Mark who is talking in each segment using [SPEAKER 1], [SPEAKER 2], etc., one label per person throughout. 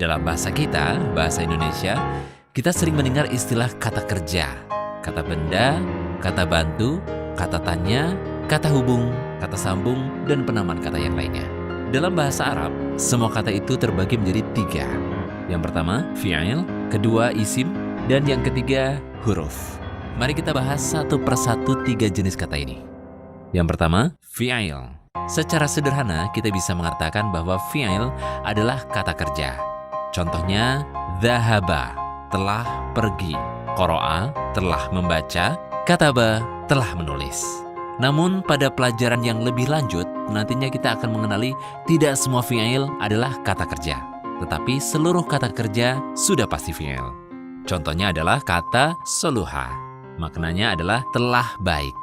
[SPEAKER 1] Dalam bahasa kita, bahasa Indonesia, kita sering mendengar istilah kata kerja, kata benda, kata bantu, kata tanya, kata hubung, kata sambung, dan penamaan kata yang lainnya. Dalam bahasa Arab, semua kata itu terbagi menjadi 3. Yang pertama, fi'il, kedua, isim, dan yang ketiga, huruf. Mari kita bahas satu persatu 3 jenis kata ini. Yang pertama, fi'il. Secara sederhana, kita bisa mengatakan bahwa fi'il adalah kata kerja. Contohnya, dhahaba, telah pergi, qara'a, telah membaca, kataba, telah menulis. Namun pada pelajaran yang lebih lanjut, nantinya kita akan mengenali tidak semua fi'il adalah kata kerja, tetapi seluruh kata kerja sudah pasti fi'il. Contohnya adalah kata soluha, maknanya adalah telah baik.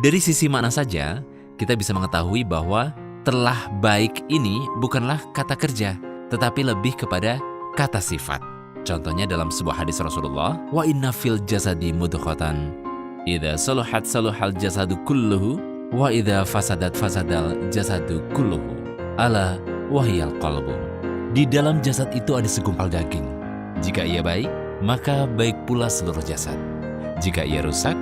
[SPEAKER 1] Dari sisi makna saja, kita bisa mengetahui bahwa telah baik ini bukanlah kata kerja, tetapi lebih kepada kata sifat. Contohnya dalam sebuah hadis Rasulullah, wa inna fil jasadi mudghatan idza saluhat saluhal jasadu kulluhu wa idza fasadat fasadal jasadu kulluhu ala wahyal qalbu. Di dalam jasad itu ada segumpal daging. Jika ia baik, maka baik pula seluruh jasad. Jika ia rusak,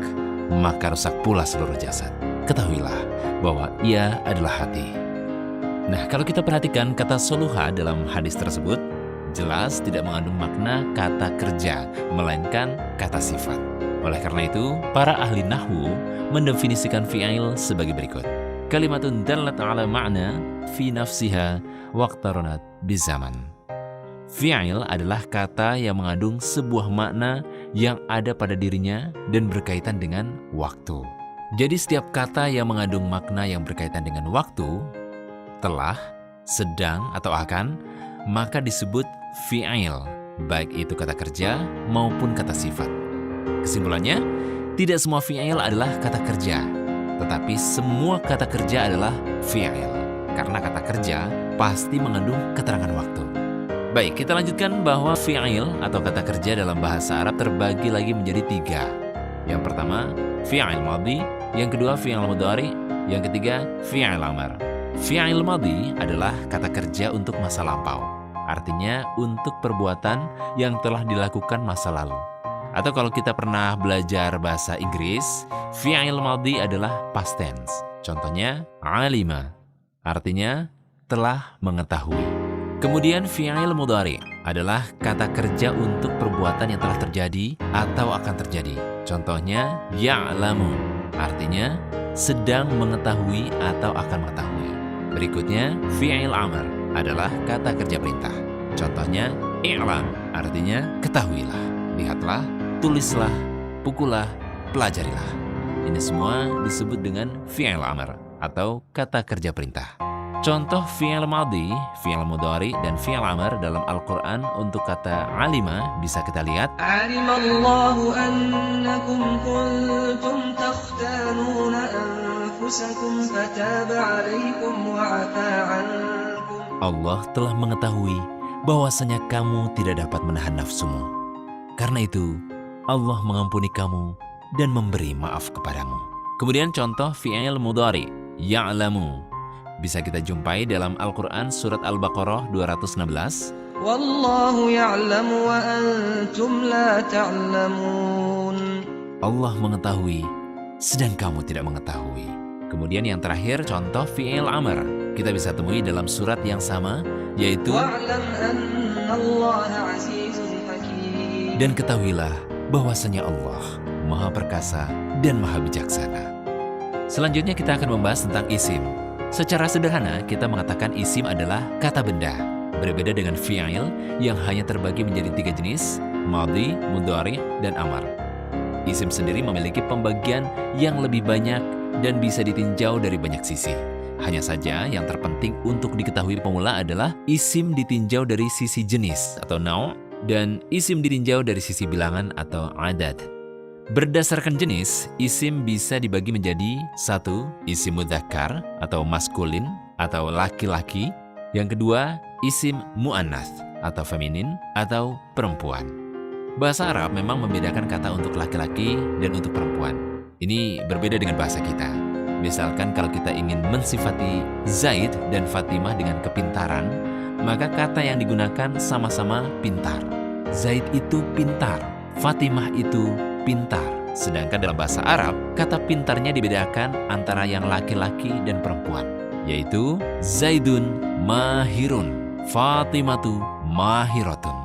[SPEAKER 1] maka rusak pula seluruh jasad. Ketahuilah bahwa ia adalah hati. Nah, kalau kita perhatikan kata soluha dalam hadis tersebut, jelas tidak mengandung makna kata kerja, melainkan kata sifat. Oleh karena itu, para ahli nahwu mendefinisikan fi'il sebagai berikut. Kalimatun dallat ala ma'na fi nafsiha waqtaranat bizaman. Fi'il adalah kata yang mengandung sebuah makna yang ada pada dirinya dan berkaitan dengan waktu. Jadi setiap kata yang mengandung makna yang berkaitan dengan waktu, telah, sedang, atau akan, maka disebut fi'il, baik itu kata kerja maupun kata sifat. Kesimpulannya, tidak semua fi'il adalah kata kerja, tetapi semua kata kerja adalah fi'il, karena kata kerja pasti mengandung keterangan waktu. Baik, kita lanjutkan bahwa fi'il atau kata kerja dalam bahasa Arab terbagi lagi menjadi 3. Yang pertama, fi'il madhi, yang kedua fi'il mudhari, yang ketiga fi'il amar. Fi'il madhi adalah kata kerja untuk masa lampau, artinya untuk perbuatan yang telah dilakukan masa lalu. Atau kalau kita pernah belajar bahasa Inggris, fi'il madhi adalah past tense. Contohnya, alima, artinya telah mengetahui. Kemudian fi'il mudhari adalah kata kerja untuk perbuatan yang telah terjadi atau akan terjadi. Contohnya, ya'lamu, artinya sedang mengetahui atau akan mengetahui. Berikutnya, fi'il amar adalah kata kerja perintah. Contohnya, i'lam, artinya ketahuilah, lihatlah, tulislah, pukullah, pelajarilah. Ini semua disebut dengan fi'il amar atau kata kerja perintah. Contoh fi'il madhi, fi'il mudhari, dan fi'il amar dalam Al-Quran untuk kata alima bisa kita lihat.
[SPEAKER 2] Alimallahu annakum kuntum takhtanuna anfusakum fataba alaikum wa afa ankum.
[SPEAKER 1] Allah telah mengetahui bahwasanya kamu tidak dapat menahan nafsumu. Karena itu, Allah mengampuni kamu dan memberi maaf kepadamu. Kemudian contoh fi'il mudhari, ya'lamu, bisa kita jumpai dalam Al-Quran surat Al-Baqarah 216.
[SPEAKER 2] Wallahu ya'lamu wa antum la ta'lamun.
[SPEAKER 1] Allah mengetahui, sedang kamu tidak mengetahui. Kemudian yang terakhir contoh fi'il amr, kita bisa temui dalam surat yang sama, yaitu
[SPEAKER 2] Wa'lam annallaha azizun hakim.
[SPEAKER 1] dan ketahuilah bahwasanya Allah Maha Perkasa dan Maha Bijaksana. Selanjutnya kita akan membahas tentang isim. Secara sederhana, kita mengatakan isim adalah kata benda. Berbeda dengan fi'il yang hanya terbagi menjadi 3 jenis, madhi, mudhari, dan amar. Isim sendiri memiliki pembagian yang lebih banyak dan bisa ditinjau dari banyak sisi. Hanya saja yang terpenting untuk diketahui pemula adalah isim ditinjau dari sisi jenis atau nau' dan isim ditinjau dari sisi bilangan atau adad. Berdasarkan jenis, isim bisa dibagi menjadi 1. Isim mudzakkar atau maskulin atau laki-laki. Yang kedua, isim mu'annath atau feminin atau perempuan. Bahasa Arab memang membedakan kata untuk laki-laki dan untuk perempuan. Ini berbeda dengan bahasa kita. Misalkan kalau kita ingin mensifati Zaid dan Fatimah dengan kepintaran, maka kata yang digunakan sama-sama pintar. Zaid itu pintar, Fatimah itu pintar. Sedangkan dalam bahasa Arab, kata pintarnya dibedakan antara yang laki-laki dan perempuan, yaitu Zaidun mahirun, Fatimatu mahiratun.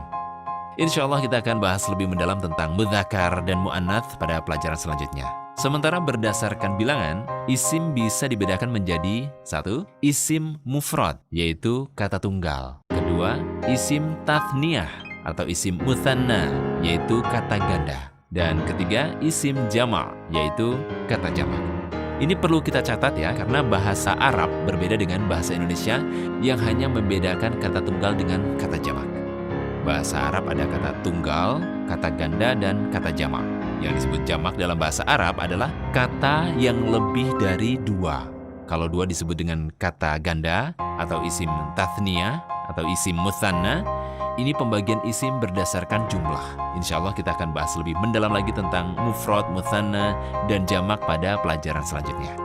[SPEAKER 1] Insya Allah kita akan bahas lebih mendalam tentang mudzakkar dan mu'annats pada pelajaran selanjutnya. Sementara berdasarkan bilangan, isim bisa dibedakan menjadi 1. Isim mufrad, yaitu kata tunggal. 2. Isim tathniyah atau isim mutsanna, yaitu kata ganda. Dan 3. Isim jama', yaitu kata jamak. Ini perlu kita catat ya, karena bahasa Arab berbeda dengan bahasa Indonesia yang hanya membedakan kata tunggal dengan kata jamak. Bahasa Arab ada kata tunggal, kata ganda, dan kata jamak. Yang disebut jamak dalam bahasa Arab adalah kata yang lebih dari 2. Kalau 2 disebut dengan kata ganda atau isim tathniyah atau isim mutsanna. Ini pembagian isim berdasarkan jumlah. Insya Allah kita akan bahas lebih mendalam lagi tentang mufrad, mutsanna, dan jamak pada pelajaran selanjutnya.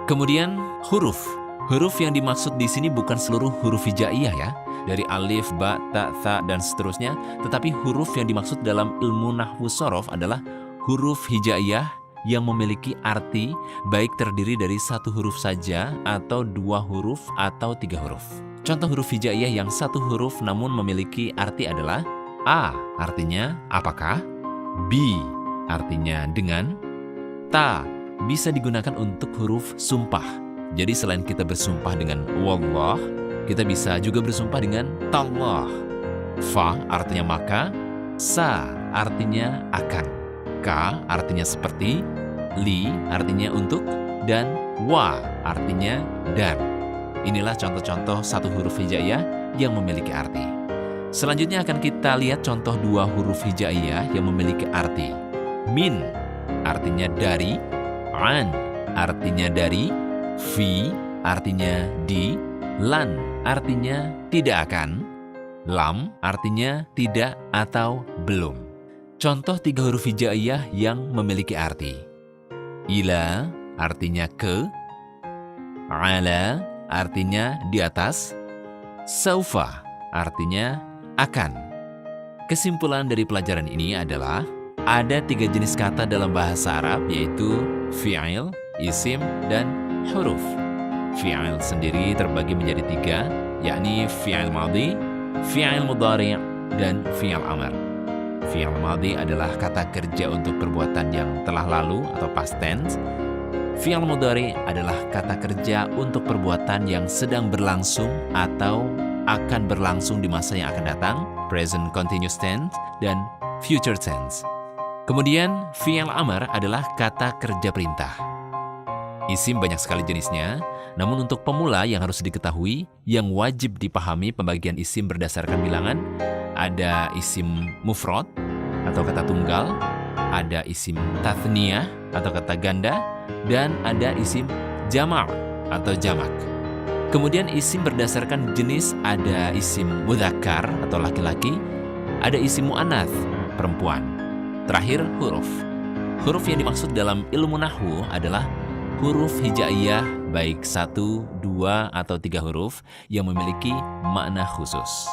[SPEAKER 1] Kemudian huruf. Huruf yang dimaksud di sini bukan seluruh huruf hijaiyah ya, dari alif, ba, ta, tha, dan seterusnya, tetapi huruf yang dimaksud dalam ilmu nahwu shorof adalah huruf hijaiyah yang memiliki arti baik terdiri dari 1 huruf saja atau 2 huruf atau 3 huruf. Contoh huruf hijaiyah yang 1 huruf namun memiliki arti adalah A, artinya apakah, B, artinya dengan, Ta, bisa digunakan untuk huruf sumpah. Jadi selain kita bersumpah dengan wallah, kita bisa juga bersumpah dengan tallah. Fa artinya maka, Sa artinya akan, Ka artinya seperti, Li artinya untuk, dan Wa artinya dan. Inilah contoh-contoh 1 huruf hijaiyah yang memiliki arti. Selanjutnya akan kita lihat contoh 2 huruf hijaiyah yang memiliki arti. Min artinya dari, An artinya dari, Fi artinya di, Lan artinya tidak akan, Lam artinya tidak atau belum. Contoh 3 huruf hijaiyah yang memiliki arti. Ila artinya ke, Ala artinya di atas, Saufa artinya akan. Kesimpulan dari pelajaran ini adalah ada 3 jenis kata dalam bahasa Arab, yaitu fi'il, isim, dan huruf. Fi'il sendiri terbagi menjadi 3, yakni fi'il madhi, fi'il mudhari', dan fi'il amr. Fi'il madhi adalah kata kerja untuk perbuatan yang telah lalu atau past tense. Fi'il mudhari' adalah kata kerja untuk perbuatan yang sedang berlangsung atau akan berlangsung di masa yang akan datang, present continuous tense, dan future tense. Kemudian, fi'il amr adalah kata kerja perintah. Isim banyak sekali jenisnya, namun untuk pemula yang harus diketahui, yang wajib dipahami pembagian isim berdasarkan bilangan, ada isim mufrad atau kata tunggal, ada isim tathniyah atau kata ganda, dan ada isim jama' atau jamak. Kemudian isim berdasarkan jenis ada isim mudzakkar atau laki-laki, ada isim mu'annats, perempuan. Terakhir, huruf. Huruf yang dimaksud dalam ilmu nahwu adalah huruf hijaiyah baik 1, 2, atau 3 huruf yang memiliki makna khusus.